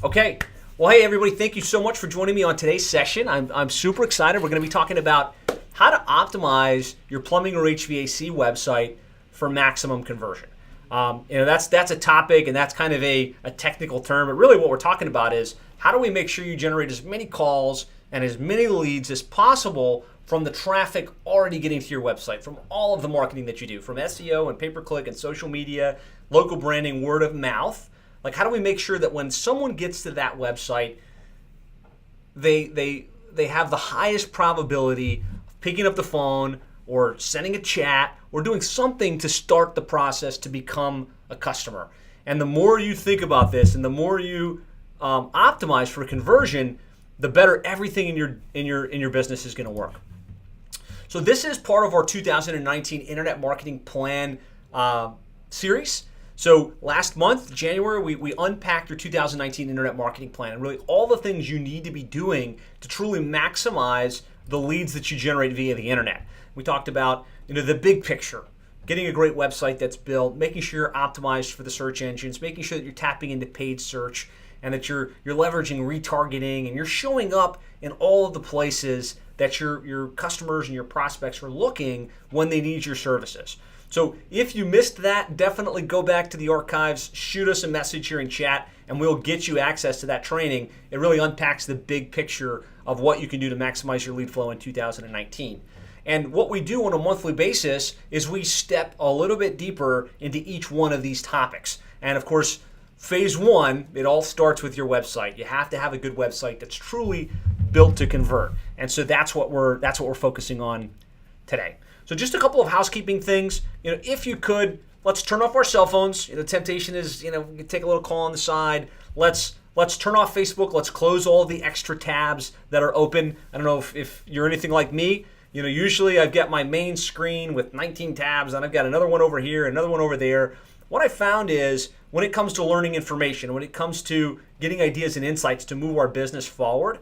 Okay. Well, hey, everybody, thank you so much for joining me on today's session. I'm super excited. We're going to be talking about how to optimize your plumbing or HVAC website for maximum conversion. That's a topic, and that's kind of a technical term. But really what we're talking about is how do we make sure you generate as many calls and as many leads as possible from the traffic already getting to your website, from all of the marketing that you do, from SEO and pay-per-click and social media, local branding, word of mouth. Like, how do we make sure that when someone gets to that website, they have the highest probability of picking up the phone or sending a chat or doing something to start the process to become a customer? And the more you think about this and the more you optimize for conversion, the better everything in your business is going to work. So this is part of our 2019 Internet Marketing Plan series. So last month, January, we unpacked your 2019 Internet Marketing Plan and really all the things you need to be doing to truly maximize the leads that you generate via the internet. We talked about the big picture, getting a great website that's built, making sure you're optimized for the search engines, making sure that you're tapping into paid search and that you're leveraging retargeting and you're showing up in all of the places that your customers and your prospects are looking when they need your services. So if you missed that, definitely go back to the archives, shoot us a message here in chat, and we'll get you access to that training. It really unpacks the big picture of what you can do to maximize your lead flow in 2019. And what we do on a monthly basis is we step a little bit deeper into each one of these topics. And of course, phase one, it all starts with your website. You have to have a good website that's truly built to convert. And so that's what we're focusing on today. So just a couple of housekeeping things. If you could, let's turn off our cell phones. The temptation is, we can take a little call on the side. Let's turn off Facebook. Let's close all the extra tabs that are open. I don't know if you're anything like me. Usually I've got my main screen with 19 tabs, and I've got another one over here, another one over there. What I found is when it comes to learning information, when it comes to getting ideas and insights to move our business forward,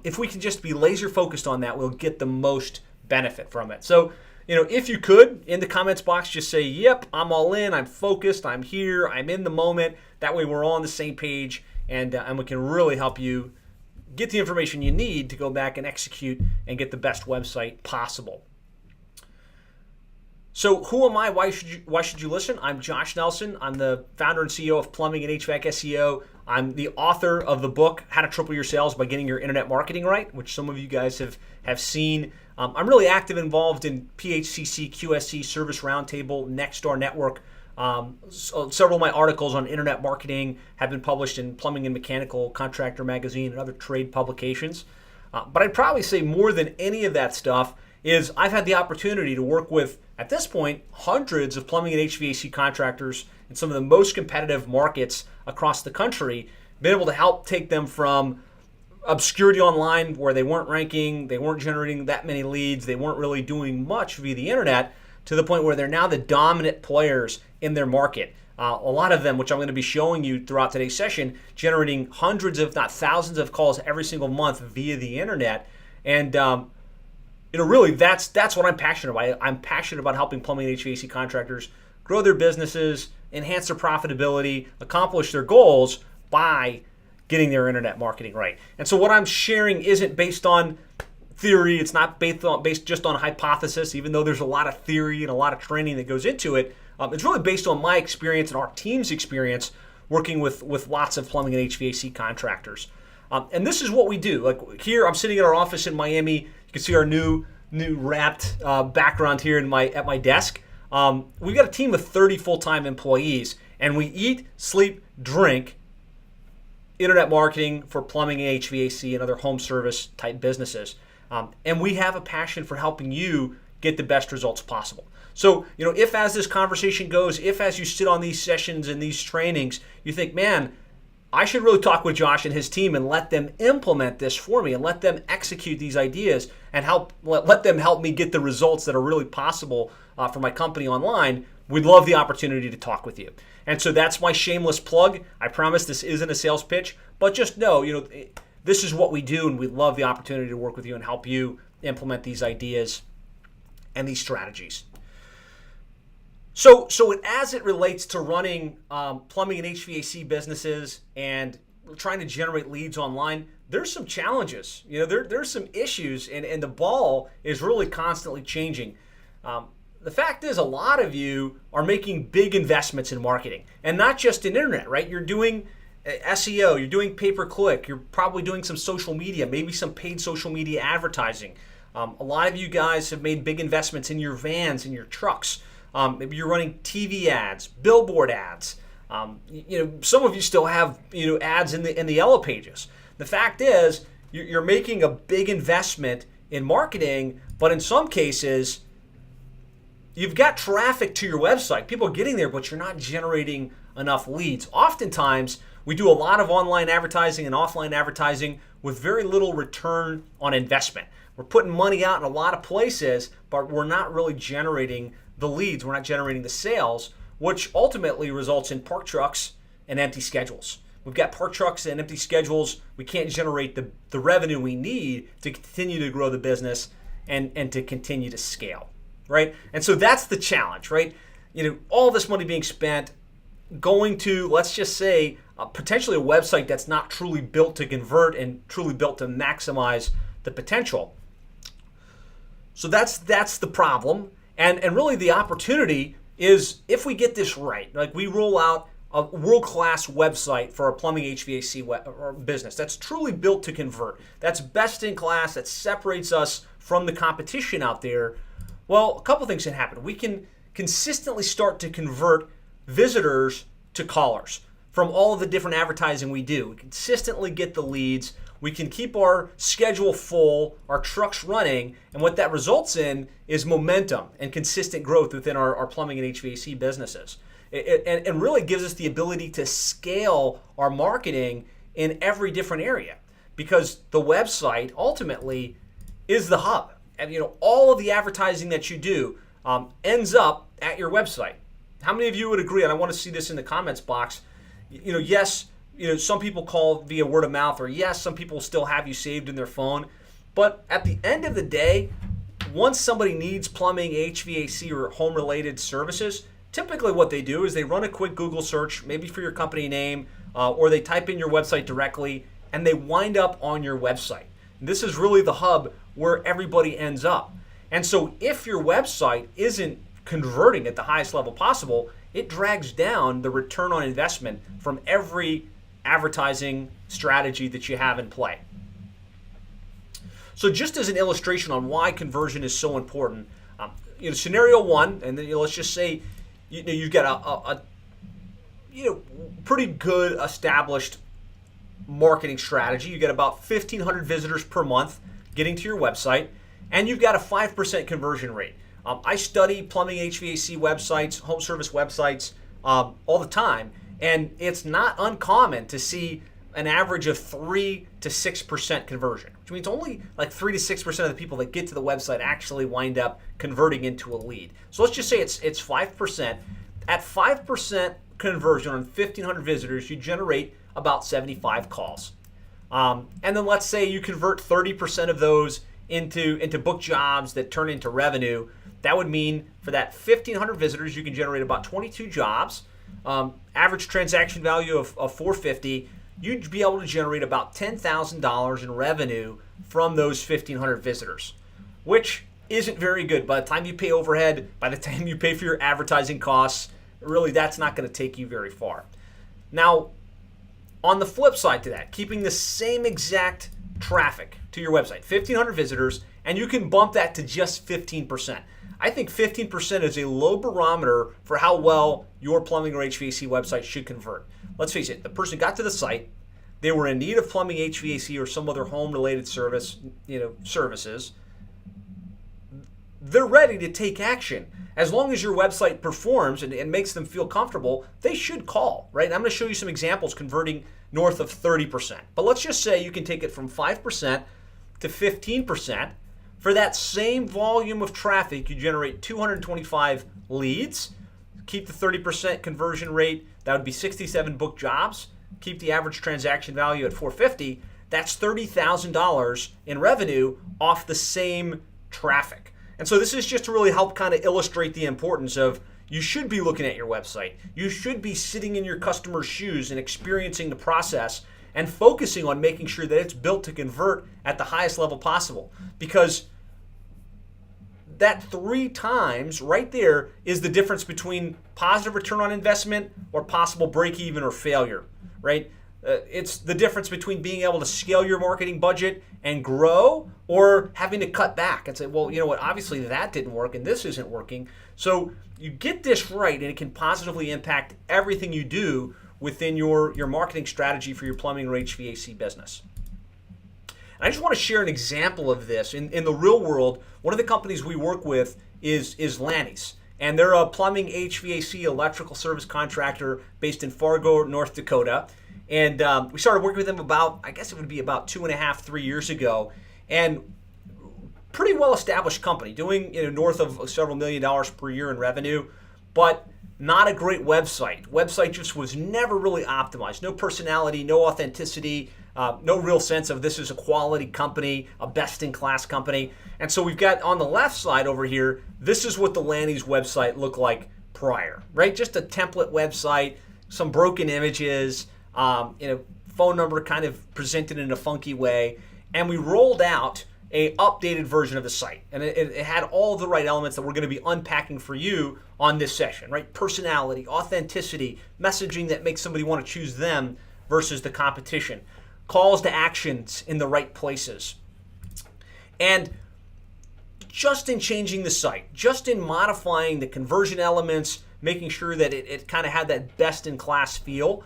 if we can just be laser focused on that, we'll get the most benefit from it. So, if you could, in the comments box, just say, yep, I'm all in, I'm focused, I'm here, I'm in the moment. That way we're all on the same page, and we can really help you get the information you need to go back and execute and get the best website possible. So who am I? Why should you listen? I'm Josh Nelson. I'm the founder and CEO of Plumbing and HVAC SEO. I'm the author of the book, How to Triple Your Sales by Getting Your Internet Marketing Right, which some of you guys have seen. I'm really active involved in PHCC, QSC, Service Roundtable, Nextdoor Network. So several of my articles on internet marketing have been published in Plumbing and Mechanical, Contractor Magazine, and other trade publications. But I'd probably say more than any of that stuff is I've had the opportunity to work with, at this point, hundreds of plumbing and HVAC contractors in some of the most competitive markets across the country, been able to help take them from obscurity online where they weren't ranking, they weren't generating that many leads, they weren't really doing much via the internet, to the point where they're now the dominant players in their market. A lot of them, which I'm going to be showing you throughout today's session, generating hundreds if not thousands of calls every single month via the internet. And really that's what I'm passionate about. I'm passionate about helping plumbing and HVAC contractors grow their businesses, enhance their profitability, accomplish their goals by getting their internet marketing right. And so what I'm sharing isn't based on theory. It's not based just on hypothesis, even though there's a lot of theory and a lot of training that goes into it. It's really based on my experience and our team's experience working with lots of plumbing and HVAC contractors. And this is what we do. Like here, I'm sitting at our office in Miami. You can see our new wrapped background here at my desk. We've got a team of 30 full-time employees, and we eat, sleep, drink internet marketing for plumbing and HVAC and other home service type businesses. And we have a passion for helping you get the best results possible. So, if as this conversation goes, if as you sit on these sessions and these trainings, you think, man, I should really talk with Josh and his team and let them implement this for me and let them execute these ideas and let them help me get the results that are really possible for my company online, we'd love the opportunity to talk with you. And so that's my shameless plug. I promise this isn't a sales pitch, but just know, this is what we do, and we'd love the opportunity to work with you and help you implement these ideas and these strategies. So as it relates to running plumbing and HVAC businesses and trying to generate leads online, there's some challenges. There's some issues, and the ball is really constantly changing. The fact is, a lot of you are making big investments in marketing, and not just in internet, right? You're doing SEO, you're doing pay-per-click, you're probably doing some social media, maybe some paid social media advertising. A lot of you guys have made big investments in your vans, in your trucks. Maybe you're running TV ads, billboard ads. Some of you still have ads in the yellow pages. The fact is, you're making a big investment in marketing, but in some cases, you've got traffic to your website. People are getting there, but you're not generating enough leads. Oftentimes, we do a lot of online advertising and offline advertising with very little return on investment. We're putting money out in a lot of places, but we're not really generating the leads. We're not generating the sales, which ultimately results in parked trucks and empty schedules. We've got parked trucks and empty schedules. We can't generate the revenue we need to continue to grow the business and to continue to scale, right? And so that's the challenge, right? All this money being spent going to, let's just say, potentially a website that's not truly built to convert and truly built to maximize the potential. So that's the problem. And really the opportunity is if we get this right, like we roll out a world-class website for a plumbing HVAC business that's truly built to convert, that's best in class, that separates us from the competition out there, well, a couple things can happen. We can consistently start to convert visitors to callers from all of the different advertising we do. We consistently get the leads. We can keep our schedule full, our trucks running, and what that results in is momentum and consistent growth within our plumbing and HVAC businesses. And really gives us the ability to scale our marketing in every different area, because the website ultimately is the hub. And all of the advertising that you do ends up at your website. How many of you would agree? And I want to see this in the comments box. Yes, some people call via word of mouth, or yes, some people still have you saved in their phone. But at the end of the day, once somebody needs plumbing, HVAC, or home-related services, typically what they do is they run a quick Google search, maybe for your company name, or they type in your website directly, and they wind up on your website. And this is really the hub where everybody ends up. And so if your website isn't converting at the highest level possible, it drags down the return on investment from every advertising strategy that you have in play. So just as an illustration on why conversion is so important, scenario one, and then let's just say you've got a pretty good established marketing strategy. You get about 1,500 visitors per month getting to your website, and you've got a 5% conversion rate. I study plumbing, HVAC websites, home service websites all the time, and it's not uncommon to see an average of 3 to 6% conversion, which means only like 3 to 6% of the people that get to the website actually wind up converting into a lead. So let's just say it's 5%. At 5% conversion on 1,500 visitors, you generate about 75 calls. And then let's say you convert 30% of those into book jobs that turn into revenue. That would mean for that 1,500 visitors, you can generate about 22 jobs. Average transaction value of $450. You'd be able to generate about $10,000 in revenue from those 1,500 visitors, which isn't very good. By the time you pay overhead, by the time you pay for your advertising costs, really that's not going to take you very far. Now, on the flip side to that, keeping the same exact traffic to your website, 1,500 visitors, and you can bump that to just 15%. I think 15% is a low barometer for how well your plumbing or HVAC website should convert. Let's face it, the person got to the site, they were in need of plumbing, HVAC, or some other home-related services. They're ready to take action. As long as your website performs and makes them feel comfortable, they should call, right? I'm going to show you some examples converting north of 30%. But let's just say you can take it from 5% to 15%. For that same volume of traffic, you generate 225 leads. Keep the 30% conversion rate. That would be 67 book jobs. Keep the average transaction value at $450. That's $30,000 in revenue off the same traffic. And so this is just to really help kind of illustrate the importance of you should be looking at your website. You should be sitting in your customer's shoes and experiencing the process and focusing on making sure that it's built to convert at the highest level possible. Because that 3 times right there is the difference between positive return on investment or possible break even or failure, right? It's the difference between being able to scale your marketing budget and grow or having to cut back and say, well, you know what, obviously that didn't work and this isn't working. So you get this right and it can positively impact everything you do within your marketing strategy for your plumbing or HVAC business. And I just want to share an example of this. In the real world, one of the companies we work with is Lanny's. And they're a plumbing, HVAC, electrical service contractor based in Fargo, North Dakota. And we started working with them about 2.5, 3 years ago. And pretty well-established company, doing north of several $1 million per year in revenue, but not a great website. Website just was never really optimized. No personality, no authenticity, no real sense of this is a quality company, a best-in-class company. And so we've got on the left side over here, this is what the Lanny's website looked like prior, right? Just a template website, some broken images, phone number kind of presented in a funky way. And we rolled out a updated version of the site. And it had all the right elements that we're going to be unpacking for you on this session, right? Personality, authenticity, messaging that makes somebody want to choose them versus the competition, calls to actions in the right places. And just in changing the site, just in modifying the conversion elements, making sure that it kind of had that best-in-class feel,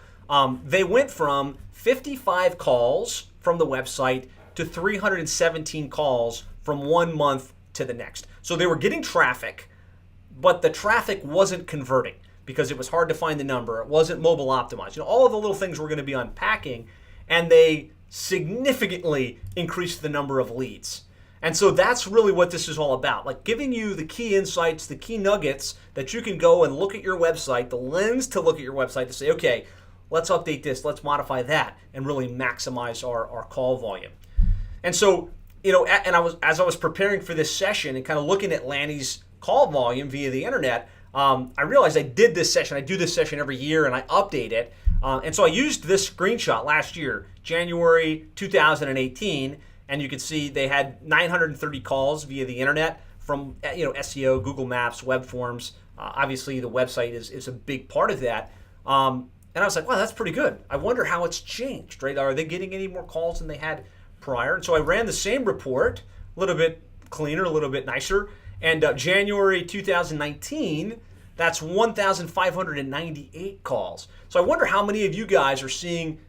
they went from 55 calls from the website to 317 calls from 1 month to the next. So they were getting traffic, but the traffic wasn't converting because it was hard to find the number. It wasn't mobile optimized. All of the little things we're going to be unpacking, and they significantly increased the number of leads. And so that's really what this is all about, like giving you the key insights, the key nuggets that you can go and look at your website, the lens to look at your website to say, okay, let's update this, let's modify that, and really maximize our call volume. And so, as I was preparing for this session and kind of looking at Lanny's call volume via the internet, I realized I do this session every year and I update it. And so I used this screenshot last year, January 2018, and you can see they had 930 calls via the internet from SEO, Google Maps, web forms. Obviously, the website is a big part of that. And I was like, wow, that's pretty good. I wonder how it's changed, right? Are they getting any more calls than they had prior? And so I ran the same report, a little bit cleaner, a little bit nicer. And January 2019, that's 1,598 calls. So I wonder how many of you guys are seeing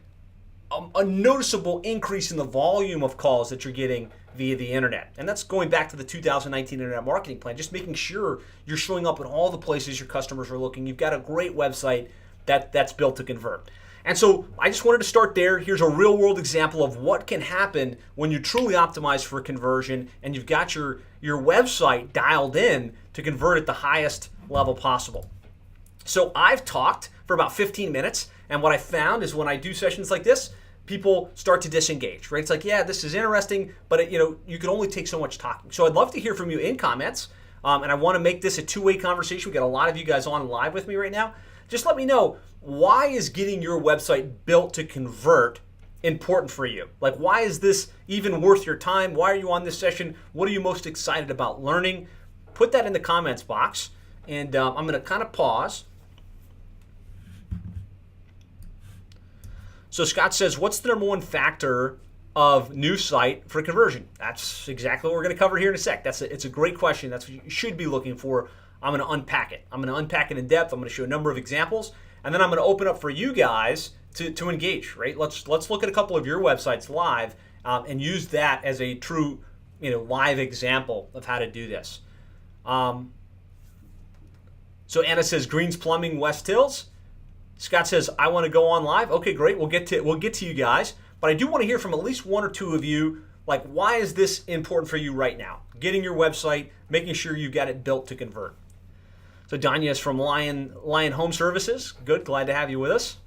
a noticeable increase in the volume of calls that you're getting via the internet. And that's going back to the 2019 Internet Marketing Plan, just making sure you're showing up in all the places your customers are looking. You've got a great website that's built to convert. And so I just wanted to start there. Here's a real world example of what can happen when you truly optimize for conversion and you've got your website dialed in to convert at the highest level possible. So I've talked for about 15 minutes, and what I found is when I do sessions like this, people start to disengage, right? It's like, yeah, this is interesting, but you can only take so much talking. So I'd love to hear from you in comments, and I want to make this a two-way conversation. We've got a lot of you guys on live with me right now. Just let me know, why is getting your website built to convert important for you? Like, why is this even worth your time? Why are you on this session? What are you most excited about learning? Put that in the comments box, and I'm going to kind of pause. So Scott says, what's the number one factor of new site for conversion? That's exactly what we're going to cover here in a sec. It's a great question. That's what you should be looking for. I'm going to unpack it. I'm going to unpack it in depth. I'm going to show a number of examples, and then I'm going to open up for you guys to engage, right? Let's look at a couple of your websites live and use that as a true live example of how to do this. So Anna says Greens Plumbing, West Hills. Scott says I want to go on live. Okay, great. We'll get to you guys, but I do want to hear from at least one or two of you. Like, why is this important for you right now? Getting your website, making sure you've got it built to convert. So Danya is from Lion Home Services. Good, glad to have you with us.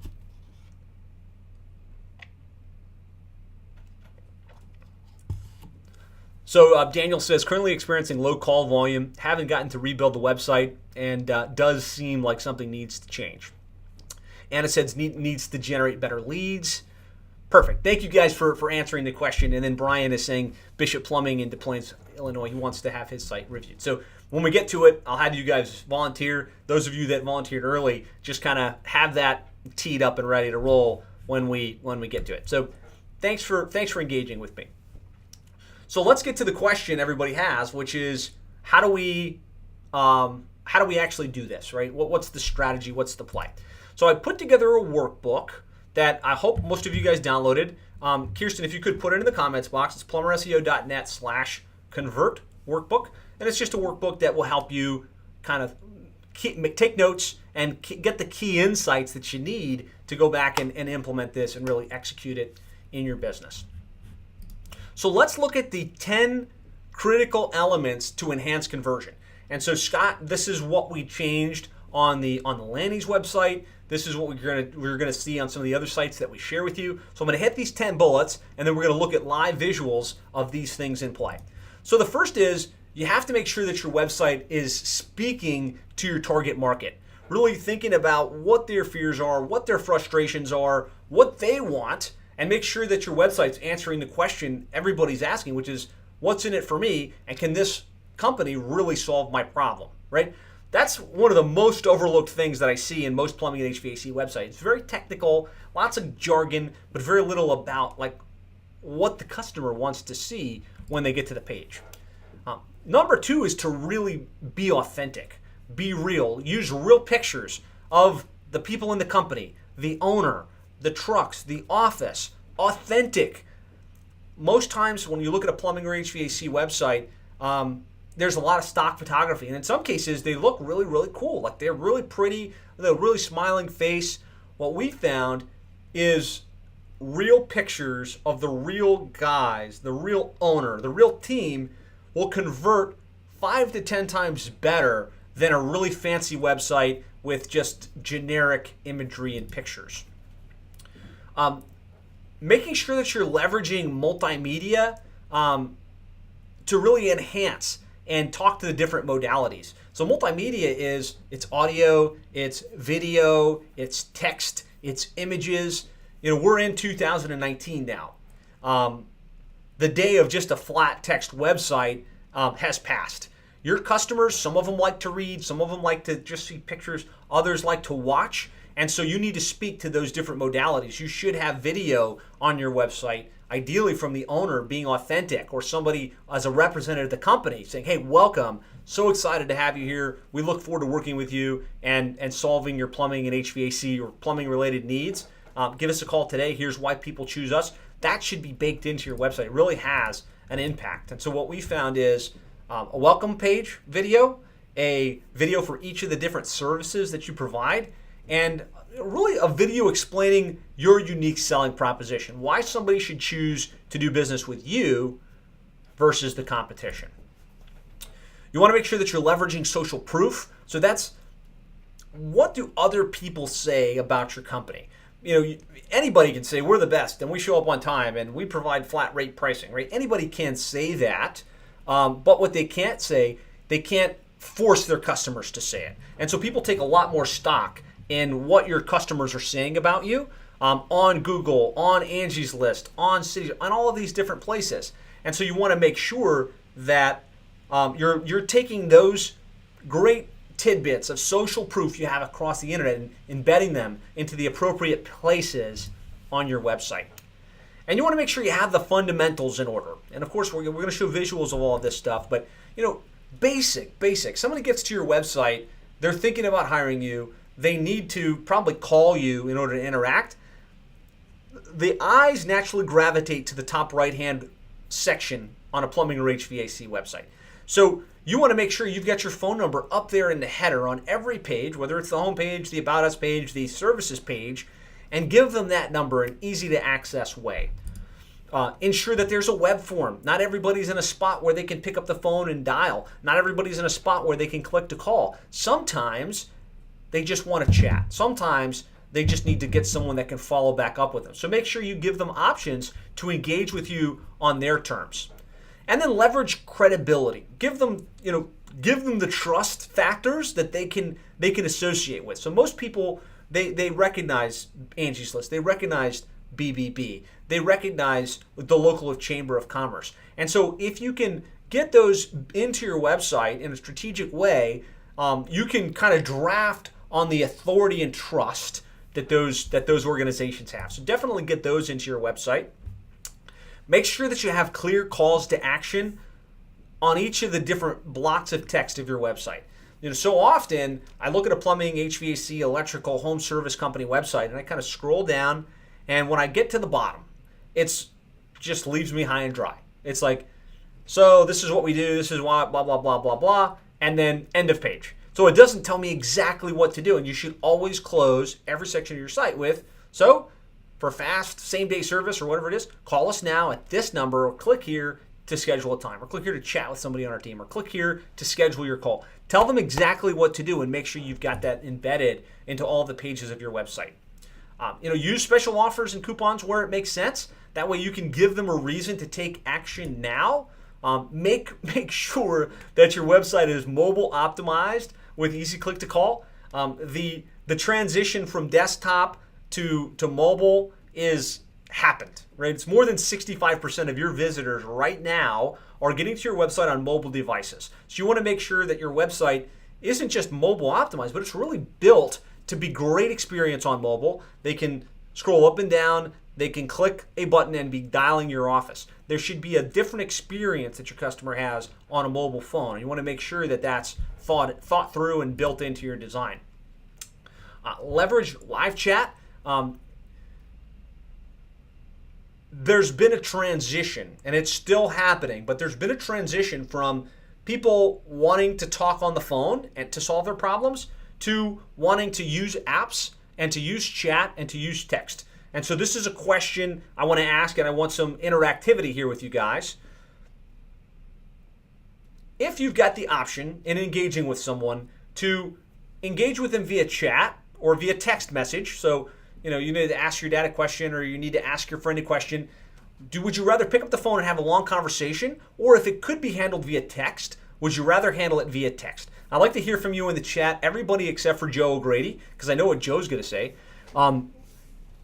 So Daniel says, currently experiencing low call volume, haven't gotten to rebuild the website, and does seem like something needs to change. Anna says needs to generate better leads. Perfect. Thank you guys for answering the question. And then Brian is saying Bishop Plumbing in Des Plaines, Illinois. He wants to have his site reviewed. So when we get to it, I'll have you guys volunteer. Those of you that volunteered early, just kind of have that teed up and ready to roll when we get to it. So thanks for engaging with me. So let's get to the question everybody has, which is how do we actually do this, right? What's the strategy? What's the play? So I put together a workbook that I hope most of you guys downloaded. Kirsten, if you could put it in the comments box, it's plumberseo.net/convert workbook. And it's just a workbook that will help you kind of take notes and get the key insights that you need to go back and implement this and really execute it in your business. So let's look at the 10 critical elements to enhance conversion. And so Scott, this is what we changed on the Lanny's website. This is what we're gonna see on some of the other sites that we share with you. So I'm gonna hit these 10 bullets, and then we're gonna look at live visuals of these things in play. So the first is you have to make sure that your website is speaking to your target market. Really thinking about what their fears are, what their frustrations are, what they want, and make sure that your website's answering the question everybody's asking, which is, what's in it for me, and can this company really solve my problem, right? That's one of the most overlooked things that I see in most plumbing and HVAC websites. It's very technical, lots of jargon, but very little about like what the customer wants to see when they get to the page. Number 2 is to really be authentic, be real, use real pictures of the people in the company, the owner, the trucks, the office, authentic. Most times when you look at a plumbing or HVAC website, there's a lot of stock photography, and in some cases they look really, really cool. Like they're really pretty, with a really smiling face. What we found is real pictures of the real guys, the real owner, the real team will convert 5 to 10 times better than a really fancy website with just generic imagery and pictures. Making sure that you're leveraging multimedia to really enhance and talk to the different modalities. So multimedia it's audio, it's video, it's text, it's images. We're in 2019 now. The day of just a flat text website has passed. Your customers, some of them like to read, some of them like to just see pictures, others like to watch. And so you need to speak to those different modalities. You should have video on your website, ideally from the owner being authentic, or somebody as a representative of the company saying, hey, welcome, so excited to have you here. We look forward to working with you and solving your plumbing and HVAC or plumbing related needs. Give us a call today. Here's why people choose us. That should be baked into your website. It really has an impact. And so what we found is a welcome page video, a video for each of the different services that you provide, and really a video explaining your unique selling proposition, why somebody should choose to do business with you versus the competition. You want to make sure that you're leveraging social proof. So that's, what do other people say about your company? Anybody can say we're the best and we show up on time and we provide flat rate pricing, right? Anybody can say that, but what they can't say, they can't force their customers to say it. And so people take a lot more stock in what your customers are saying about you on Google, on Angie's List, on Cities, on all of these different places. And so you want to make sure that you're taking those great tidbits of social proof you have across the internet and embedding them into the appropriate places on your website. And you want to make sure you have the fundamentals in order. And of course, we're going to show visuals of all of this stuff, but basic. Somebody gets to your website, they're thinking about hiring you, they need to probably call you in order to interact. The eyes naturally gravitate to the top right-hand section on a plumbing or HVAC website. So you want to make sure you've got your phone number up there in the header on every page, whether it's the home page, the About Us page, the services page, and give them that number in an easy-to-access way. Ensure that there's a web form. Not everybody's in a spot where they can pick up the phone and dial. Not everybody's in a spot where they can click to call. Sometimes they just want to chat. Sometimes they just need to get someone that can follow back up with them. So make sure you give them options to engage with you on their terms. And then leverage credibility. Give them the trust factors that they can associate with. So most people, they recognize Angie's List. They recognize BBB. They recognize the local chamber of commerce. And so if you can get those into your website in a strategic way, you can kind of draft on the authority and trust that those organizations have. So definitely get those into your website. Make sure that you have clear calls to action on each of the different blocks of text of your website. So often I look at a plumbing, HVAC, electrical, home service company website, and I kind of scroll down, and when I get to the bottom, it's just leaves me high and dry. It's like, so this is what we do, this is why, blah, blah, blah, blah, blah, and then end of page. So it doesn't tell me exactly what to do, and you should always close every section of your site with, so for fast same-day service or whatever it is, call us now at this number, or click here to schedule a time, or click here to chat with somebody on our team, or click here to schedule your call. Tell them exactly what to do and make sure you've got that embedded into all the pages of your website. Use special offers and coupons where it makes sense. That way you can give them a reason to take action now. Make sure that your website is mobile optimized with easy click to call. The transition from desktop to mobile is happened, right? It's more than 65% of your visitors right now are getting to your website on mobile devices. So you want to make sure that your website isn't just mobile optimized, but it's really built to be great experience on mobile. They can scroll up and down, they can click a button and be dialing your office. There should be a different experience that your customer has on a mobile phone. You want to make sure that that's thought through and built into your design. Leverage live chat. There's been a transition, and it's still happening, but there's been a transition from people wanting to talk on the phone and to solve their problems to wanting to use apps and to use chat and to use text. And so this is a question I want to ask, and I want some interactivity here with you guys. If you've got the option in engaging with someone to engage with them via chat or via text message, so you need to ask your dad a question or you need to ask your friend a question, would you rather pick up the phone and have a long conversation? Or if it could be handled via text, would you rather handle it via text? I'd like to hear from you in the chat, everybody except for Joe O'Grady, because I know what Joe's going to say.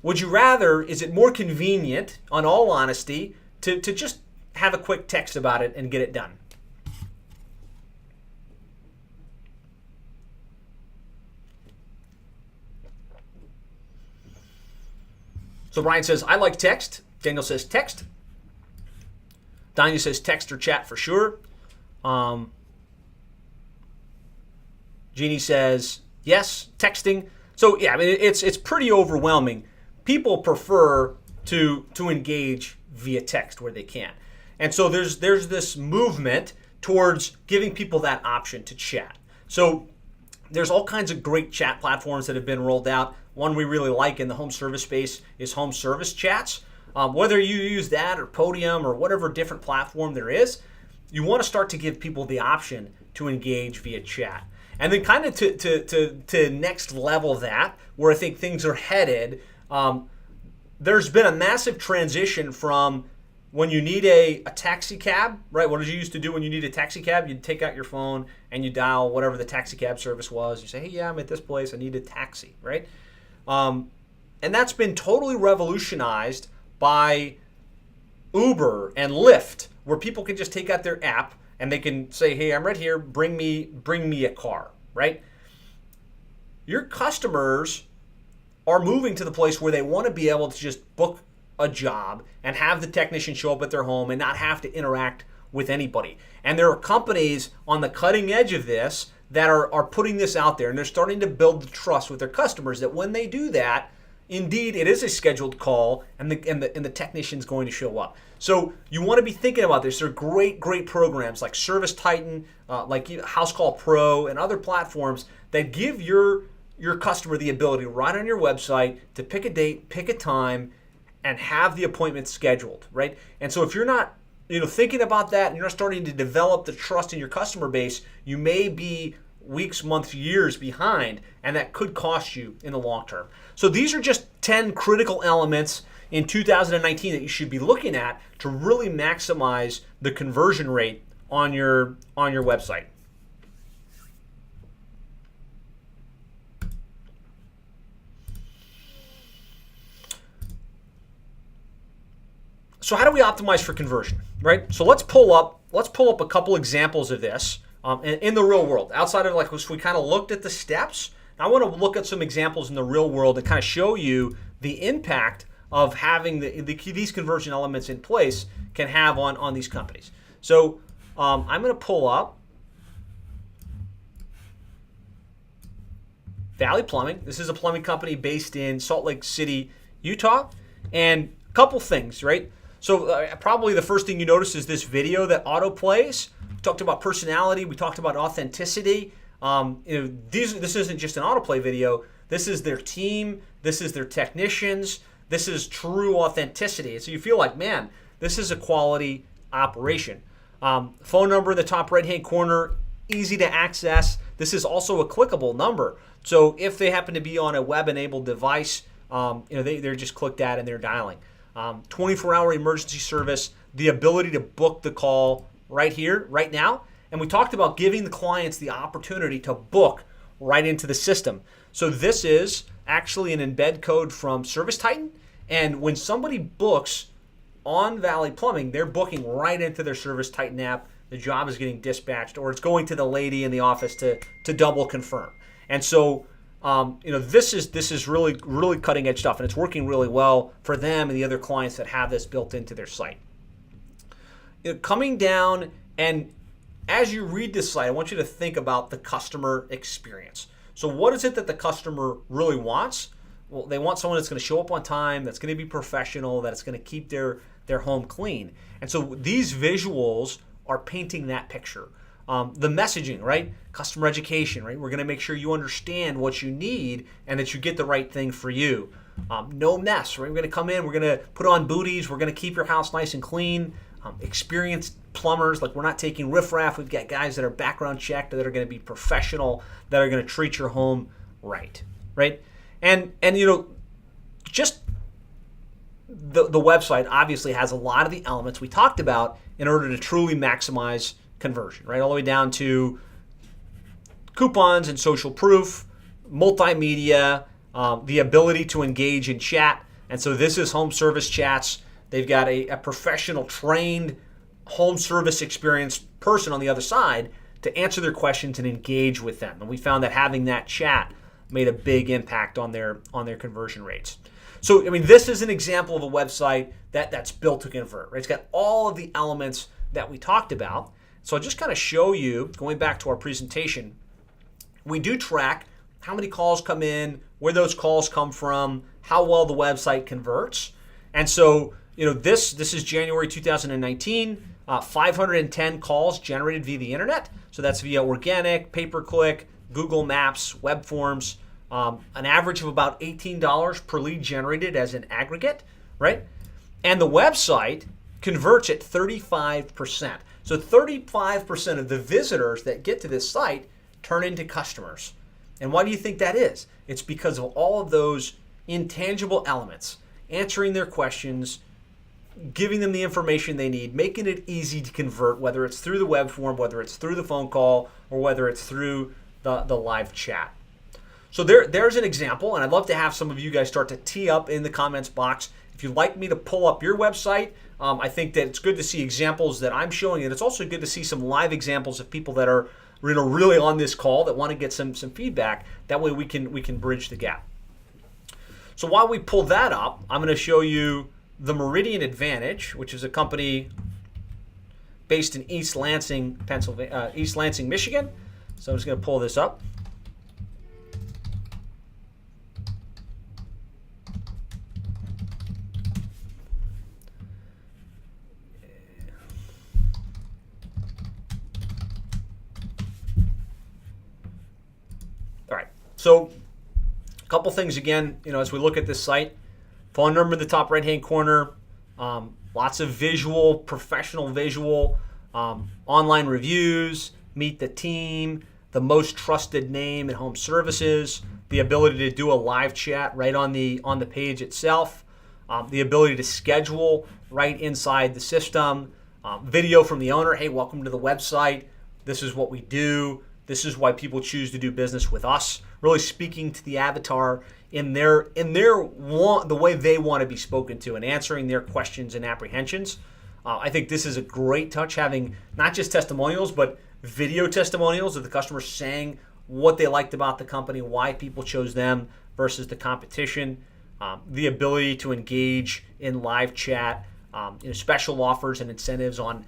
Would you rather, is it more convenient, on all honesty, to just have a quick text about it and get it done? So Brian says, I like text. Daniel says text. Danya says text or chat for sure. Jeannie says, yes, texting. So yeah, I mean, it's pretty overwhelming. People prefer to engage via text where they can. And so there's this movement towards giving people that option to chat. So there's all kinds of great chat platforms that have been rolled out. One we really like in the home service space is home service chats. Whether you use that or Podium or whatever different platform there is, you want to start to give people the option to engage via chat. And then kind of to next level that, where I think things are headed, there's been a massive transition from when you need a taxi cab, right? What did you used to do when you need a taxi cab? You'd take out your phone and you dial whatever the taxi cab service was. You say, hey, yeah, I'm at this place. I need a taxi, right? And that's been totally revolutionized by Uber and Lyft, where people can just take out their app and they can say, hey, I'm right here. Bring me a car, right? Your customers are moving to the place where they want to be able to just book a job and have the technician show up at their home and not have to interact with anybody. And there are companies on the cutting edge of this that are putting this out there, and they're starting to build the trust with their customers that when they do that, indeed it is a scheduled call and the technician's going to show up. So you want to be thinking about this. There are great programs like Service Titan, like House Call Pro, and other platforms that give your customer the ability right on your website to pick a date, pick a time, and have the appointment scheduled, right? And so if you're not thinking about that and you're not starting to develop the trust in your customer base, you may be weeks, months, years behind, and that could cost you in the long term. So these are just 10 critical elements in 2019 that you should be looking at to really maximize the conversion rate on your website. So how do we optimize for conversion, right? So let's pull up a couple examples of this in the real world. Outside of like, we kind of looked at the steps. I want to look at some examples in the real world to kind of show you the impact of having these conversion elements in place can have on these companies. So I'm going to pull up Valley Plumbing. This is a plumbing company based in Salt Lake City, Utah. And a couple things, right? So probably the first thing you notice is this video that auto plays. We talked about personality. We talked about authenticity. This isn't just an autoplay video. This is their team. This is their technicians. This is true authenticity. So you feel like, man, this is a quality operation. Phone number in the top right-hand corner, easy to access. This is also a clickable number. So if they happen to be on a web-enabled device, they're just clicked at and they're dialing. 24-hour emergency service, the ability to book the call right here, right now. And we talked about giving the clients the opportunity to book right into the system. So this is actually an embed code from ServiceTitan. And when somebody books on Valley Plumbing, they're booking right into their ServiceTitan app. The job is getting dispatched, or it's going to the lady in the office to double confirm. And so, this is really, really cutting edge stuff, and it's working really well for them and the other clients that have this built into their site. Coming down, and as you read this site, I want you to think about the customer experience. So what is it that the customer really wants? Well, they want someone that's going to show up on time, that's going to be professional, that's going to keep their home clean. And so these visuals are painting that picture. The messaging, right? Customer education, right? We're going to make sure you understand what you need and that you get the right thing for you. No mess, right? We're going to come in, we're going to put on booties, we're going to keep your house nice and clean. Experienced plumbers, like we're not taking riffraff. We've got guys that are background checked, that are going to be professional, that are going to treat your home right? And just the website obviously has a lot of the elements we talked about in order to truly maximize conversion, right? All the way down to coupons and social proof, multimedia, the ability to engage in chat. And so this is home service chats. They've got a professional, trained home service experienced person on the other side to answer their questions and engage with them. And we found that having that chat made a big impact on their conversion rates. So, this is an example of a website that's built to convert, right? It's got all of the elements that we talked about. So I'll just kind of show you, going back to our presentation, we do track how many calls come in, where those calls come from, how well the website converts. And so, this is January 2019, 510 calls generated via the internet. So that's via organic, pay-per-click, Google Maps, web forms, an average of about $18 per lead generated as an aggregate, right? And the website converts at 35%. So 35% of the visitors that get to this site turn into customers. And why do you think that is? It's because of all of those intangible elements, answering their questions, giving them the information they need, making it easy to convert, whether it's through the web form, whether it's through the phone call, or whether it's through the live chat. So there's an example, and I'd love to have some of you guys start to tee up in the comments box. If you'd like me to pull up your website, I think that it's good to see examples that I'm showing, and it's also good to see some live examples of people that are really on this call that want to get some feedback. That way we can bridge the gap. So while we pull that up, I'm going to show you the Meridian Advantage, which is a company based in East Lansing, Michigan. So I'm just going to pull this up. All right. So a couple things again, as we look at this site. Phone number in the top right-hand corner, lots of visual, professional visual, online reviews, meet the team, the most trusted name in home services, the ability to do a live chat right on the page itself, the ability to schedule right inside the system, video from the owner, hey, welcome to the website, this is what we do, this is why people choose to do business with us, really speaking to the avatar the way they want to be spoken to and answering their questions and apprehensions. I think this is a great touch, having not just testimonials, but video testimonials of the customers saying what they liked about the company, why people chose them versus the competition, the ability to engage in live chat, special offers and incentives on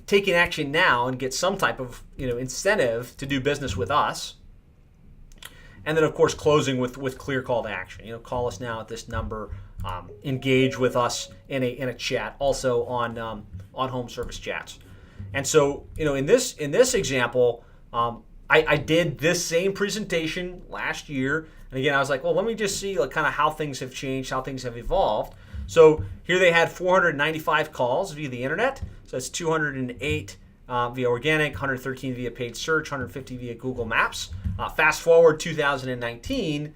taking action now and get some type of incentive to do business with us. And then, of course, closing with clear call to action. Call us now at this number. Engage with us in a chat, also on home service chats. And so, in this example, I did this same presentation last year, and again, I was like, well, let me just see kind of how things have changed, how things have evolved. So here they had 495 calls via the internet. So that's 208 via organic, 113 via paid search, 150 via Google Maps. Fast forward 2019,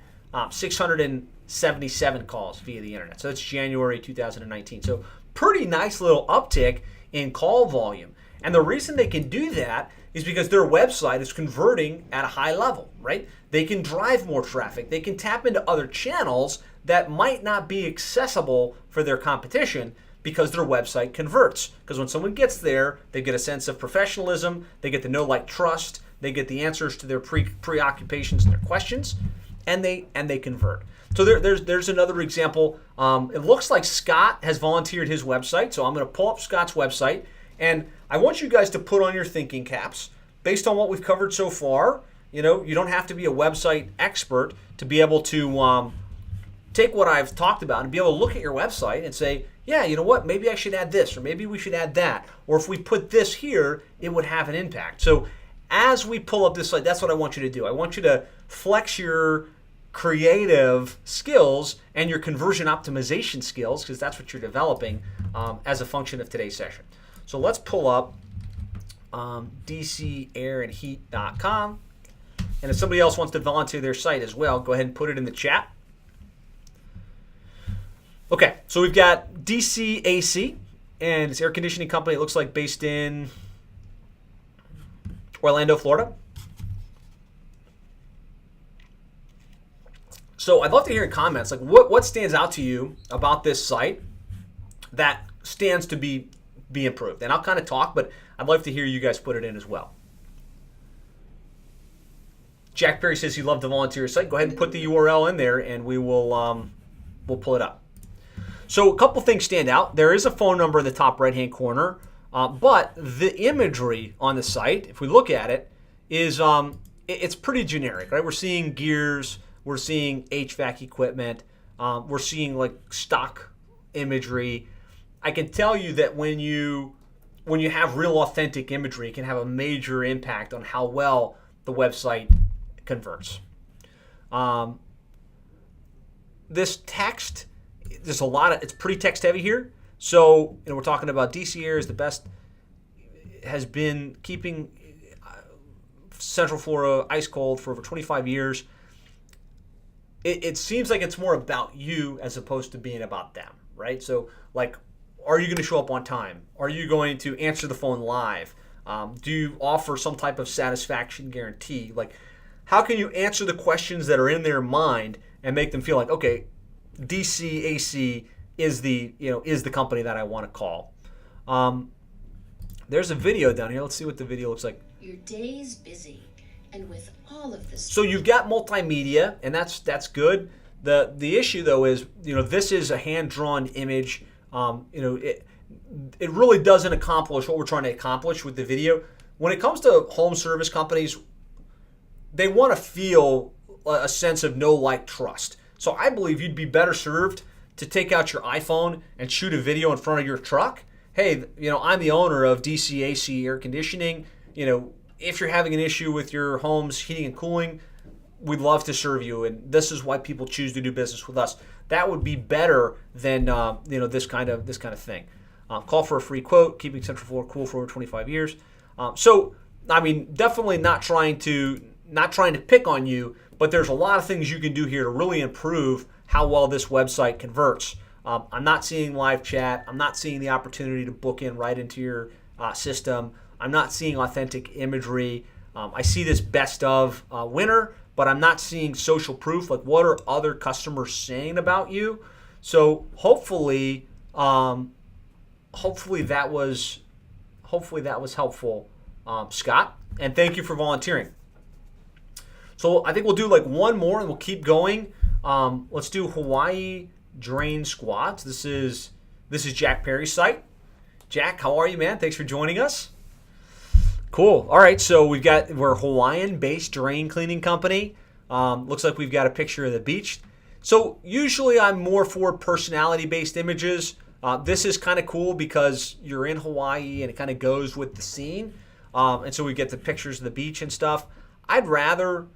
677 calls via the internet. So that's January 2019. So pretty nice little uptick in call volume. And the reason they can do that is because their website is converting at a high level, right? They can drive more traffic. They can tap into other channels that might not be accessible for their competition because their website converts. Because when someone gets there, they get a sense of professionalism, they get the know, like, trust, they get the answers to their preoccupations and their questions, and they convert. So there's another example. It looks like Scott has volunteered his website, so I'm going to pull up Scott's website, and I want you guys to put on your thinking caps based on what we've covered so far. You don't have to be a website expert to be able to take what I've talked about and be able to look at your website and say, yeah, you know what, maybe I should add this, or maybe we should add that, or if we put this here, it would have an impact. So as we pull up this site, that's what I want you to do. I want you to flex your creative skills and your conversion optimization skills, because that's what you're developing as a function of today's session. So let's pull up dcairandheat.com. And if somebody else wants to volunteer their site as well, go ahead and put it in the chat. Okay, so we've got DCAC, and it's an air conditioning company. It looks like based in Orlando, Florida. So I'd love to hear in comments, like what stands out to you about this site that stands to be improved. And I'll kind of talk, but I'd love to hear you guys put it in as well. Jack Perry says he loved the volunteer site. Go ahead and put the URL in there, and we'll pull it up. So a couple things stand out. There is a phone number in the top right-hand corner, but the imagery on the site, if we look at it, is it's pretty generic, right? We're seeing gears, we're seeing HVAC equipment, we're seeing like stock imagery. I can tell you that when you have real authentic imagery, it can have a major impact on how well the website converts. This text, there's a lot of, it's pretty text heavy here. So, we're talking about DC Air is the best, has been keeping Central Florida ice cold for over 25 years. It seems like it's more about you as opposed to being about them, right? So, like, are you going to show up on time? Are you going to answer the phone live? Do you offer some type of satisfaction guarantee? Like, how can you answer the questions that are in their mind and make them feel like, okay, DCAC is the company that I want to call. There's a video down here. Let's see what the video looks like. Your day's busy, and with all of this. So you've got multimedia, and that's good. The issue though is, this is a hand-drawn image. It really doesn't accomplish what we're trying to accomplish with the video. When it comes to home service companies, they want to feel a sense of know, like, trust. So I believe you'd be better served to take out your iPhone and shoot a video in front of your truck. Hey, I'm the owner of DCAC Air Conditioning. If you're having an issue with your home's heating and cooling, we'd love to serve you, and this is why people choose to do business with us. That would be better than this kind of thing. Call for a free quote. Keeping Central Florida cool for over 25 years. Definitely not trying to pick on you, but there's a lot of things you can do here to really improve how well this website converts. I'm not seeing live chat. I'm not seeing the opportunity to book in right into your system. I'm not seeing authentic imagery. I see this best of winner, but I'm not seeing social proof. Like, what are other customers saying about you? So hopefully that was helpful, Scott. And thank you for volunteering. So I think we'll do like one more and we'll keep going. Let's do Hawaii drain squads. This is Jack Perry's site. Jack, how are you, man? Thanks for joining us. Cool. All right, so we're a Hawaiian-based drain cleaning company. Looks like we've got a picture of the beach. So usually I'm more for personality-based images. This is kind of cool because you're in Hawaii and it kind of goes with the scene. And so we get the pictures of the beach and stuff. I'd rather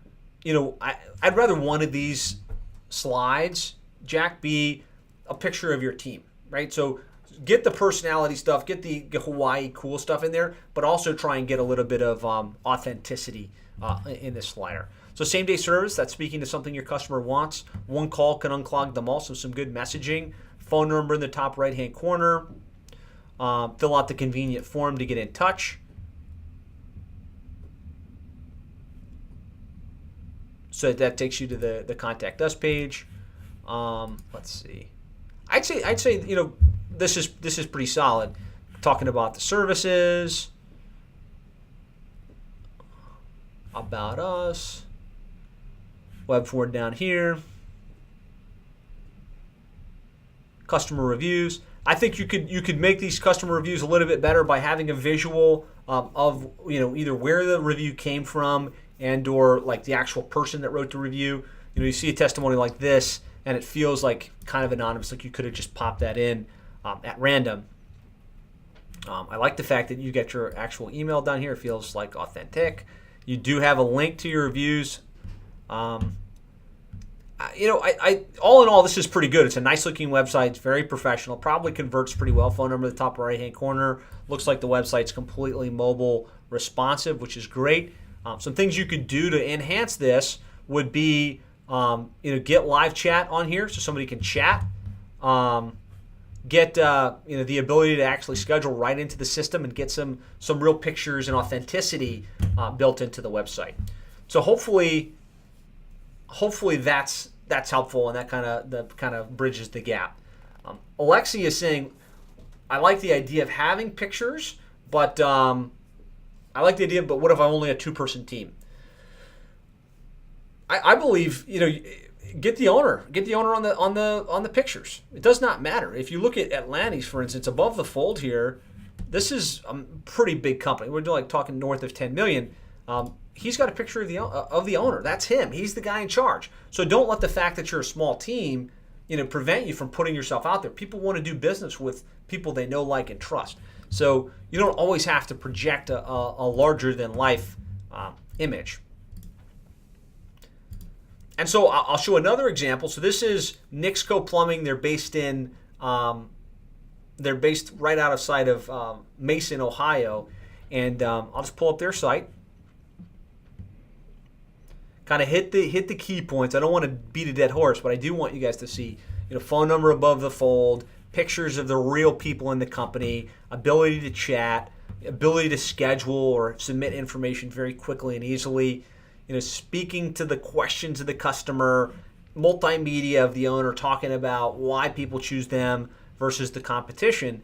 one of these slides, Jack, be a picture of your team, right? So get the personality stuff, get the Hawaii cool stuff in there, but also try and get a little bit of authenticity in this slider. So same-day service, that's speaking to something your customer wants. One call can unclog them all, so some good messaging. Phone number in the top right-hand corner. Fill out the convenient form to get in touch. So that takes you to the Contact Us page. Let's see. I'd say this is pretty solid. Talking about the services, about us, web forward down here, customer reviews. I think you could make these customer reviews a little bit better by having a visual of either where the review came from and or like the actual person that wrote the review. You see a testimony like this and it feels like kind of anonymous, like you could have just popped that in at random. I like the fact that you get your actual email down here. It feels like authentic. You do have a link to your reviews. All in all, this is pretty good. It's a nice looking website. It's very professional. Probably converts pretty well. Phone number in the top right hand corner. Looks like the website's completely mobile responsive, which is great. Some things you could do to enhance this would be, get live chat on here so somebody can chat. Get the ability to actually schedule right into the system and get some real pictures and authenticity built into the website. So hopefully that's helpful and that kind of bridges the gap. Alexi is saying, I like the idea of having pictures, but what if I'm only a 2-person team? I believe get the owner on the pictures. It does not matter. If you look at Atlantis, for instance, above the fold here, this is a pretty big company. We're talking north of 10 million. He's got a picture of the owner. That's him. He's the guy in charge. So don't let the fact that you're a small team, prevent you from putting yourself out there. People want to do business with people they know, like, and trust. So you don't always have to project a larger than life image. And so I'll show another example. So this is Nixco Plumbing. They're based right outside of Mason, Ohio, and I'll just pull up their site. Kind of hit the key points. I don't want to beat a dead horse, but I do want you guys to see, phone number above the fold, pictures of the real people in the company, ability to chat, ability to schedule or submit information very quickly and easily, speaking to the questions of the customer, multimedia of the owner talking about why people choose them versus the competition,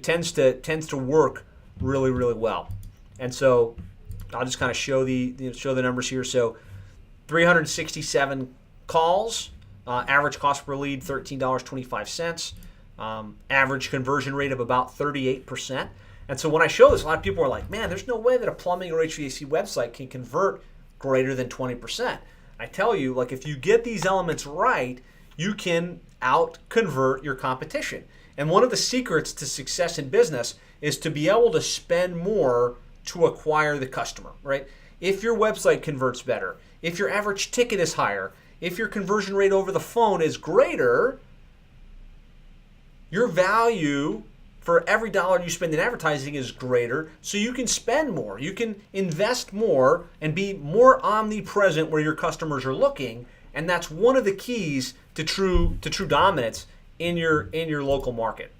tends to work really, really well. And so I'll just kind of show the numbers here. So 367 calls, average cost per lead $13.25, average conversion rate of about 38%. And so when I show this, a lot of people are like, man, there's no way that a plumbing or HVAC website can convert greater than 20%. I tell you, like, if you get these elements right, you can out-convert your competition. And one of the secrets to success in business is to be able to spend more to acquire the customer, right? If your website converts better, if your average ticket is higher, if your conversion rate over the phone is greater, your value for every dollar you spend in advertising is greater, so you can spend more. You can invest more and be more omnipresent where your customers are looking, and that's one of the keys to true dominance in your local market.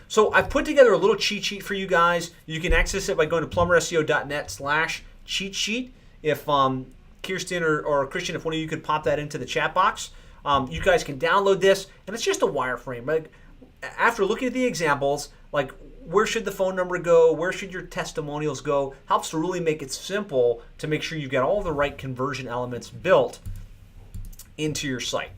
So I've put together a little cheat sheet for you guys. You can access it by going to plumberseo.net/cheat sheet. If Kirsten or Christian, if one of you could pop that into the chat box. You guys can download this, and it's just a wireframe. Like, after looking at the examples, like where should the phone number go, where should your testimonials go, helps to really make it simple to make sure you've got all the right conversion elements built into your site.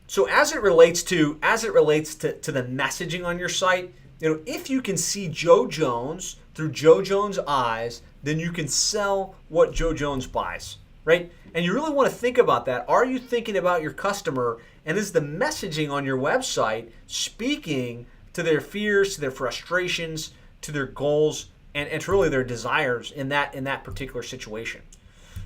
So as it relates to the messaging on your site, if you can see Joe Jones through Joe Jones' eyes, then you can sell what Joe Jones buys, right? And you really want to think about that. Are you thinking about your customer, and is the messaging on your website speaking to their fears, to their frustrations, to their goals, and to really their desires in that particular situation?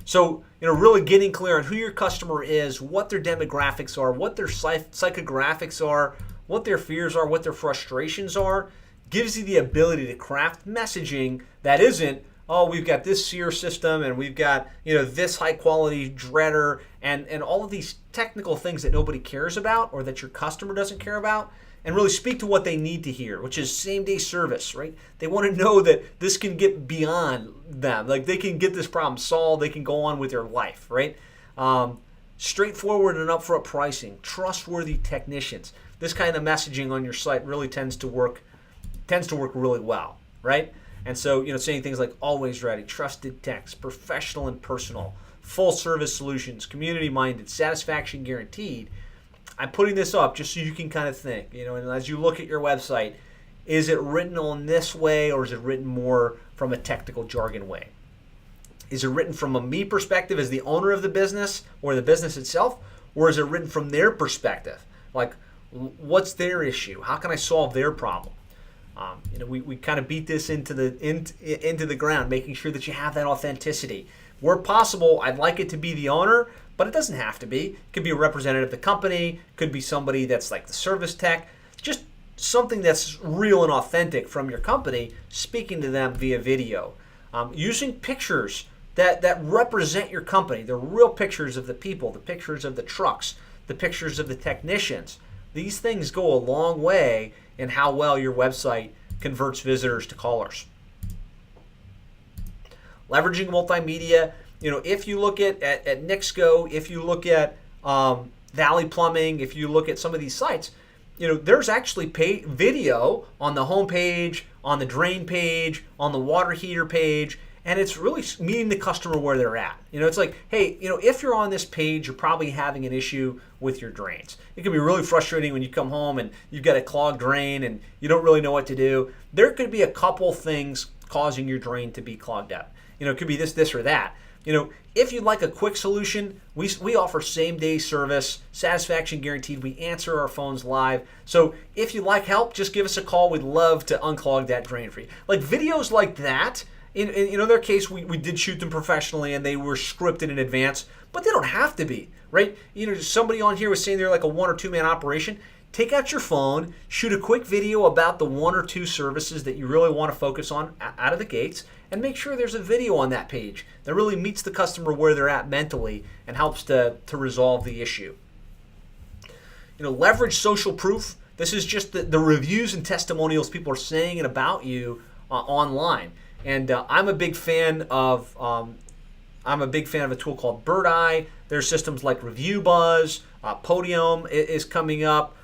So, really getting clear on who your customer is, what their demographics are, what their psychographics are, what their fears are, what their frustrations are, gives you the ability to craft messaging that isn't, oh, we've got this SEER system and we've got, this high quality dreader and all of these technical things that nobody cares about or that your customer doesn't care about, and really speak to what they need to hear, which is same-day service, right? They want to know that this can get beyond them. Like, they can get this problem solved. They can go on with their life, right? Straightforward and upfront pricing, trustworthy technicians. This kind of messaging on your site really tends to work really well, right? And so, saying things like always ready, trusted text, professional and personal, full service solutions, community-minded, satisfaction guaranteed. I'm putting this up just so you can kind of think, and as you look at your website, is it written on this way or is it written more from a technical jargon way? Is it written from a me perspective as the owner of the business or the business itself, or is it written from their perspective? Like, what's their issue? How can I solve their problem? We kind of beat this into the ground, making sure that you have that authenticity. Where possible, I'd like it to be the owner, but it doesn't have to be. It could be a representative of the company, could be somebody that's like the service tech, just something that's real and authentic from your company, speaking to them via video. Using pictures that represent your company, the real pictures of the people, the pictures of the trucks, the pictures of the technicians. These things go a long way in how well your website converts visitors to callers. Leveraging multimedia, if you look at Nixco, if you look at Valley Plumbing, if you look at some of these sites, there's actually video on the home page, on the drain page, on the water heater page, and it's really meeting the customer where they're at. It's like, hey, if you're on this page, you're probably having an issue with your drains. It can be really frustrating when you come home and you've got a clogged drain and you don't really know what to do. There could be a couple things causing your drain to be clogged up. It could be this, or that. If you'd like a quick solution, we offer same-day service, satisfaction guaranteed. We answer our phones live. So if you'd like help, just give us a call. We'd love to unclog that drain for you. Like videos like that, in their case, we did shoot them professionally and they were scripted in advance, but they don't have to be, right? Somebody on here was saying they're like a 1 or 2 man operation. Take out your phone, shoot a quick video about the 1 or 2 services that you really want to focus on out of the gates, and make sure there's a video on that page that really meets the customer where they're at mentally and helps to resolve the issue. Leverage social proof. This is just the reviews and testimonials people are saying and about you online. And I'm a big fan of a tool called Bird Eye. There's systems like Review Buzz, Podium is coming up.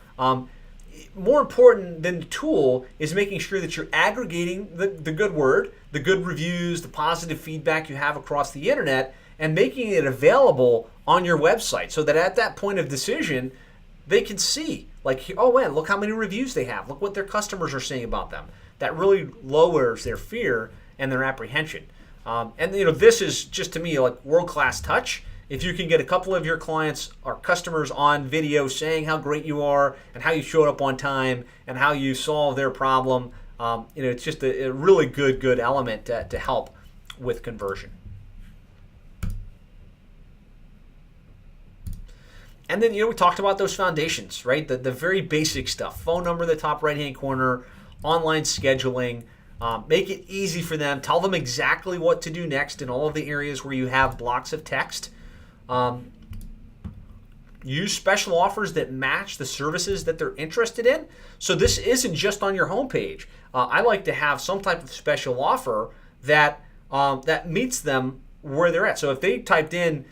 More important than the tool is making sure that you're aggregating the good word, the good reviews, the positive feedback you have across the internet, and making it available on your website so that at that point of decision, they can see, like, oh man, look how many reviews they have. Look what their customers are saying about them. That really lowers their fear and their apprehension. And this is just, to me, like world-class touch. If you can get a couple of your clients or customers on video saying how great you are and how you showed up on time and how you solved their problem, it's just a really good element to help with conversion. And then, we talked about those foundations, right? The very basic stuff. Phone number in the top right-hand corner, online scheduling. Make it easy for them. Tell them exactly what to do next in all of the areas where you have blocks of text. Use special offers that match the services that they're interested in. So this isn't just on your homepage. I like to have some type of special offer that meets them where they're at. So if they typed in,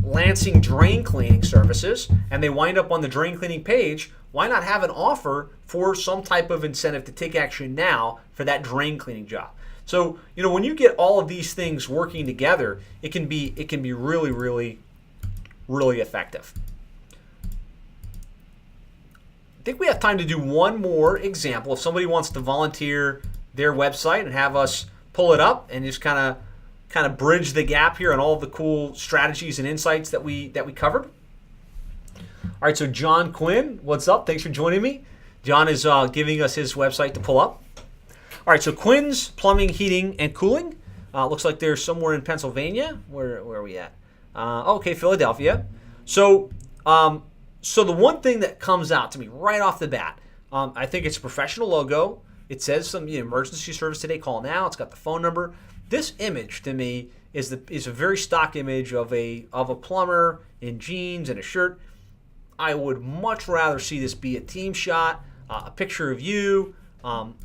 Lansing drain cleaning services, and they wind up on the drain cleaning page, why not have an offer for some type of incentive to take action now for that drain cleaning job? So, when you get all of these things working together, it can be really, really, really effective. I think we have time to do one more example. If somebody wants to volunteer their website and have us pull it up and just kind of bridge the gap here on all of the cool strategies and insights that we covered. All right, so John Quinn, what's up? Thanks for joining me. John is giving us his website to pull up. All right, so Quinn's Plumbing, Heating, and Cooling. Looks like they're somewhere in Pennsylvania. Where are we at? Okay, Philadelphia. So the one thing that comes out to me right off the bat, I think it's a professional logo. It says some emergency service today, call now. It's got the phone number. This image to me is a very stock image of a plumber in jeans and a shirt. I would much rather see this be a team shot, a picture of you.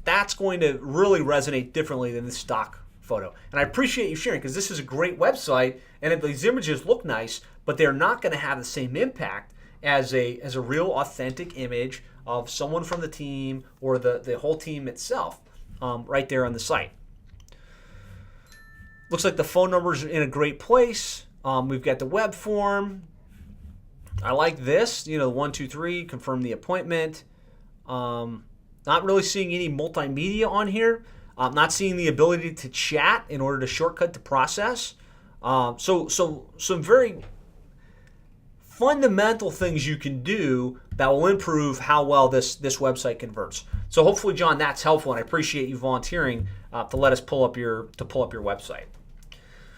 That's going to really resonate differently than the stock photo. And I appreciate you sharing, because this is a great website and these images look nice, but they're not going to have the same impact as a real authentic image of someone from the team or the whole team itself right there on the site. Looks like the phone number's in a great place. We've got the web form. I like this, 1, 2, 3, confirm the appointment. Not really seeing any multimedia on here. Not seeing the ability to chat in order to shortcut the process. So some very fundamental things you can do that will improve how well this website converts. So hopefully, John, that's helpful, and I appreciate you volunteering to let us pull up your website.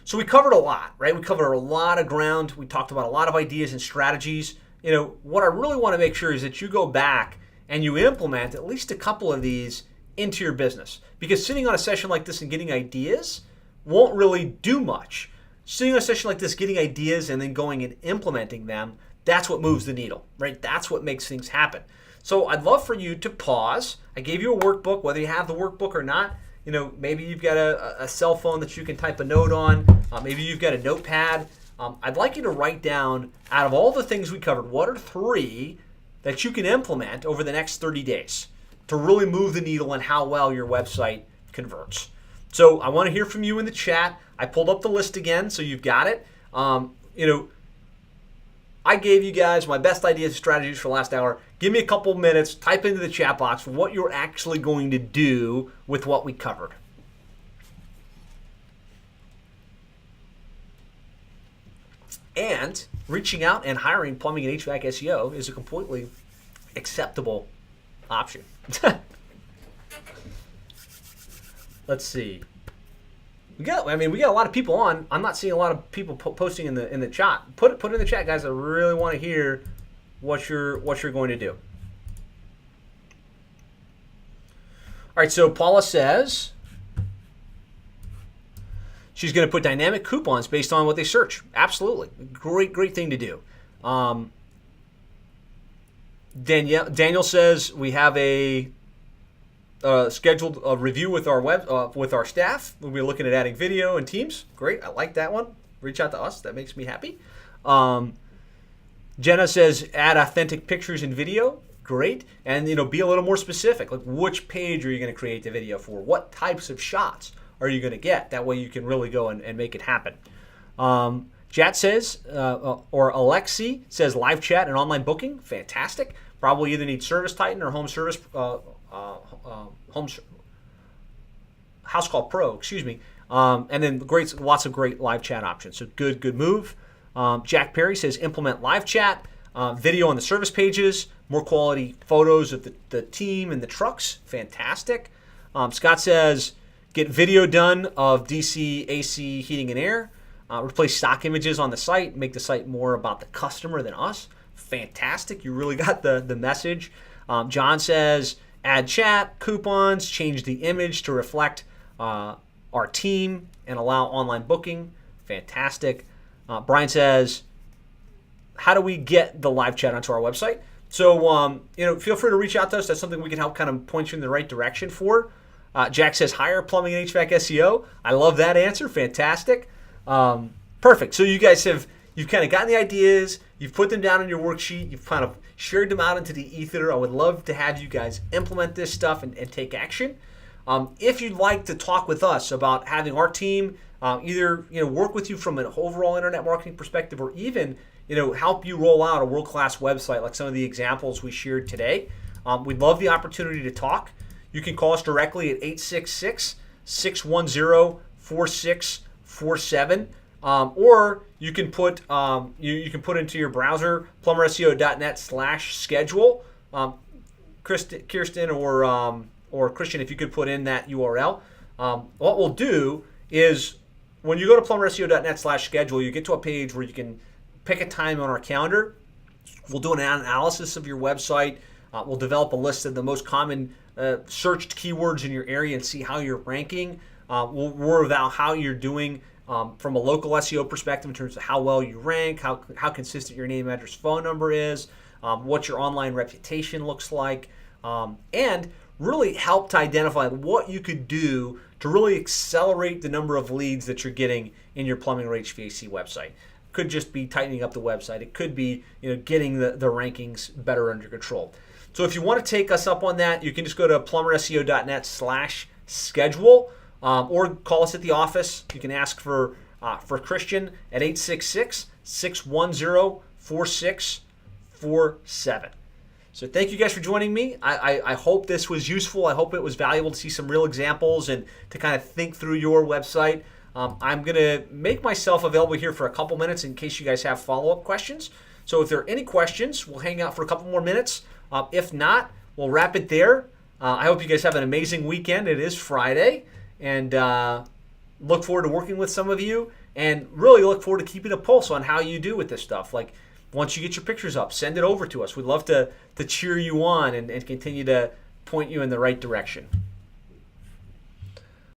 So we covered a lot, right? We covered a lot of ground. We talked about a lot of ideas and strategies. What I really want to make sure is that you go back and you implement at least a couple of these into your business, because sitting on a session like this and getting ideas won't really do much. Sitting on a session like this, getting ideas and then going and implementing them, that's what moves the needle, right? That's what makes things happen. So I'd love for you to pause. I gave you a workbook, whether you have the workbook or not. Maybe you've got a cell phone that you can type a note on. Maybe you've got a notepad. I'd like you to write down, out of all the things we covered, what are 3 that you can implement over the next 30 days to really move the needle on how well your website converts. So I want to hear from you in the chat. I pulled up the list again, so you've got it. I gave you guys my best ideas and strategies for the last hour. Give me a couple minutes, type into the chat box what you're actually going to do with what we covered. And reaching out and hiring plumbing and HVAC SEO is a completely acceptable option. Let's see. We got a lot of people on. I'm not seeing a lot of people posting in the chat. Put it in the chat, guys. I really want to hear what you're going to do. All right. So Paula says she's going to put dynamic coupons based on what they search. Absolutely, great thing to do. Daniel says we have a scheduled review with our staff. We'll be looking at adding video and Teams. Great, I like that one. Reach out to us. That makes me happy. Jenna says add authentic pictures and video. Great, and be a little more specific. Like, which page are you going to create the video for? What types of shots are you going to get? That way you can really go and make it happen. Jat says, or Alexi says, live chat and online booking. Fantastic. Probably either need Service Titan or Home Service House Call Pro, excuse me. And then lots of great live chat options. So good move. Jack Perry says implement live chat, video on the service pages, more quality photos of the team and the trucks. Fantastic. Scott says get video done of DC, AC, heating and air. Replace stock images on the site, make the site more about the customer than us. Fantastic. You really got the message. John says add chat, coupons, change the image to reflect our team and allow online booking. Fantastic. Brian says, how do we get the live chat onto our website? So, feel free to reach out to us. That's something we can help kind of point you in the right direction for. Jack says, hire plumbing and HVAC SEO. I love that answer. Fantastic. Perfect. So you've kind of gotten the ideas, you've put them down in your worksheet, you've kind of shared them out into the ether. I would love to have you guys implement this stuff and take action. If you'd like to talk with us about having our team either work with you from an overall internet marketing perspective, or even help you roll out a world-class website like some of the examples we shared today, we'd love the opportunity to talk. You can call us directly at 866-610-4647, or you can put you can put into your browser plumberseo.net/schedule. Kirsten or Christian, if you could put in that URL. What we'll do is when you go to plumberseo.net/schedule, you get to a page where you can pick a time on our calendar. We'll do an analysis of your website. We'll develop a list of the most common searched keywords in your area and see how you're ranking. We'll worry about how you're doing from a local SEO perspective in terms of how well you rank, how consistent your name, address, phone number is, what your online reputation looks like, and really help to identify what you could do to really accelerate the number of leads that you're getting in your plumbing or HVAC website. It could just be tightening up the website. It could be getting the rankings better under control. So if you want to take us up on that, you can just go to plumberseo.net/schedule, or call us at the office. You can ask for Christian at 866-610-4647. So thank you guys for joining me. I hope this was useful. I hope it was valuable to see some real examples and to kind of think through your website. I'm going to make myself available here for a couple minutes in case you guys have follow-up questions. So if there are any questions, we'll hang out for a couple more minutes. If not, we'll wrap it there. I hope you guys have an amazing weekend. It is Friday, and look forward to working with some of you, and really look forward to keeping a pulse on how you do with this stuff. Like, once you get your pictures up, send it over to us. We'd love to cheer you on and continue to point you in the right direction.